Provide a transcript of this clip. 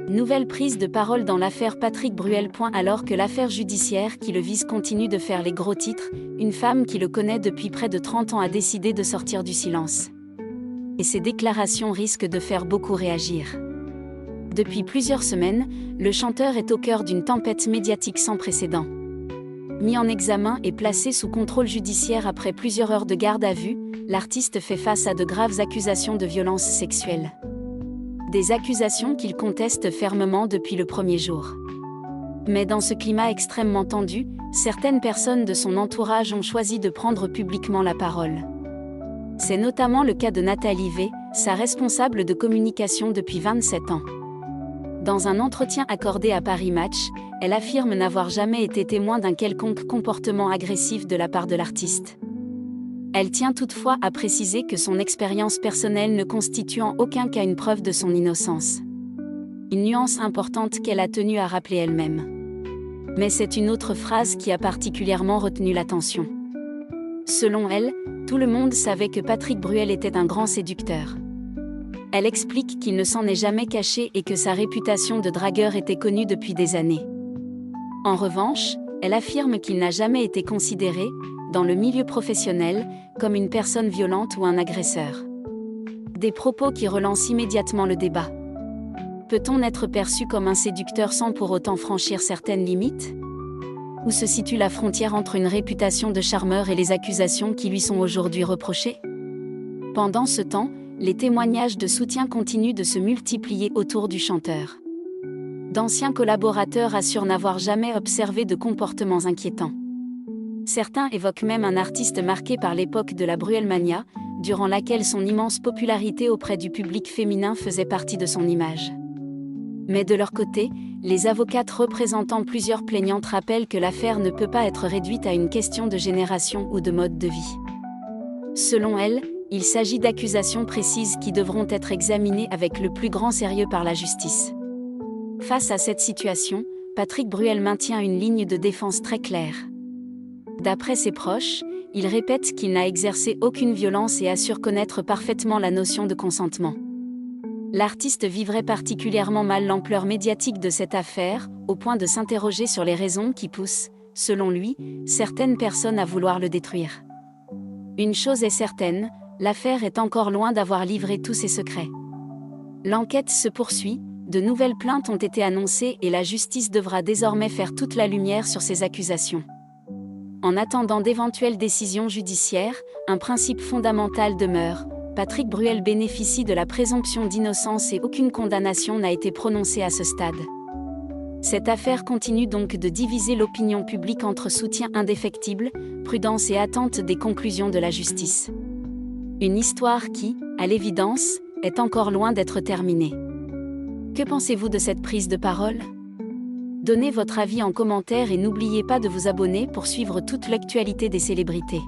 Nouvelle prise de parole dans l'affaire Patrick Bruel. Alors que l'affaire judiciaire qui le vise continue de faire les gros titres, une femme qui le connaît depuis près de 30 ans a décidé de sortir du silence. Et ses déclarations risquent de faire beaucoup réagir. Depuis plusieurs semaines, le chanteur est au cœur d'une tempête médiatique sans précédent. Mis en examen et placé sous contrôle judiciaire après plusieurs heures de garde à vue, l'artiste fait face à de graves accusations de violences sexuelles. Des accusations qu'il conteste fermement depuis le premier jour. Mais dans ce climat extrêmement tendu, certaines personnes de son entourage ont choisi de prendre publiquement la parole. C'est notamment le cas de Nathalie V, sa responsable de communication depuis 27 ans. Dans un entretien accordé à Paris Match, elle affirme n'avoir jamais été témoin d'un quelconque comportement agressif de la part de l'artiste. Elle tient toutefois à préciser que son expérience personnelle ne constitue en aucun cas une preuve de son innocence. Une nuance importante qu'elle a tenu à rappeler elle-même. Mais c'est une autre phrase qui a particulièrement retenu l'attention. Selon elle, tout le monde savait que Patrick Bruel était un grand séducteur. Elle explique qu'il ne s'en est jamais caché et que sa réputation de dragueur était connue depuis des années. En revanche, elle affirme qu'il n'a jamais été considéré, dans le milieu professionnel, comme une personne violente ou un agresseur. Des propos qui relancent immédiatement le débat. Peut-on être perçu comme un séducteur sans pour autant franchir certaines limites ? Où se situe la frontière entre une réputation de charmeur et les accusations qui lui sont aujourd'hui reprochées ? Pendant ce temps, les témoignages de soutien continuent de se multiplier autour du chanteur. D'anciens collaborateurs assurent n'avoir jamais observé de comportements inquiétants. Certains évoquent même un artiste marqué par l'époque de la Bruelmania, durant laquelle son immense popularité auprès du public féminin faisait partie de son image. Mais de leur côté, les avocates représentant plusieurs plaignantes rappellent que l'affaire ne peut pas être réduite à une question de génération ou de mode de vie. Selon elles, il s'agit d'accusations précises qui devront être examinées avec le plus grand sérieux par la justice. Face à cette situation, Patrick Bruel maintient une ligne de défense très claire. D'après ses proches, il répète qu'il n'a exercé aucune violence et assure connaître parfaitement la notion de consentement. L'artiste vivrait particulièrement mal l'ampleur médiatique de cette affaire, au point de s'interroger sur les raisons qui poussent, selon lui, certaines personnes à vouloir le détruire. Une chose est certaine, l'affaire est encore loin d'avoir livré tous ses secrets. L'enquête se poursuit, de nouvelles plaintes ont été annoncées et la justice devra désormais faire toute la lumière sur ces accusations. En attendant d'éventuelles décisions judiciaires, un principe fondamental demeure. Patrick Bruel bénéficie de la présomption d'innocence et aucune condamnation n'a été prononcée à ce stade. Cette affaire continue donc de diviser l'opinion publique entre soutien indéfectible, prudence et attente des conclusions de la justice. Une histoire qui, à l'évidence, est encore loin d'être terminée. Que pensez-vous de cette prise de parole ? Donnez votre avis en commentaire et n'oubliez pas de vous abonner pour suivre toute l'actualité des célébrités.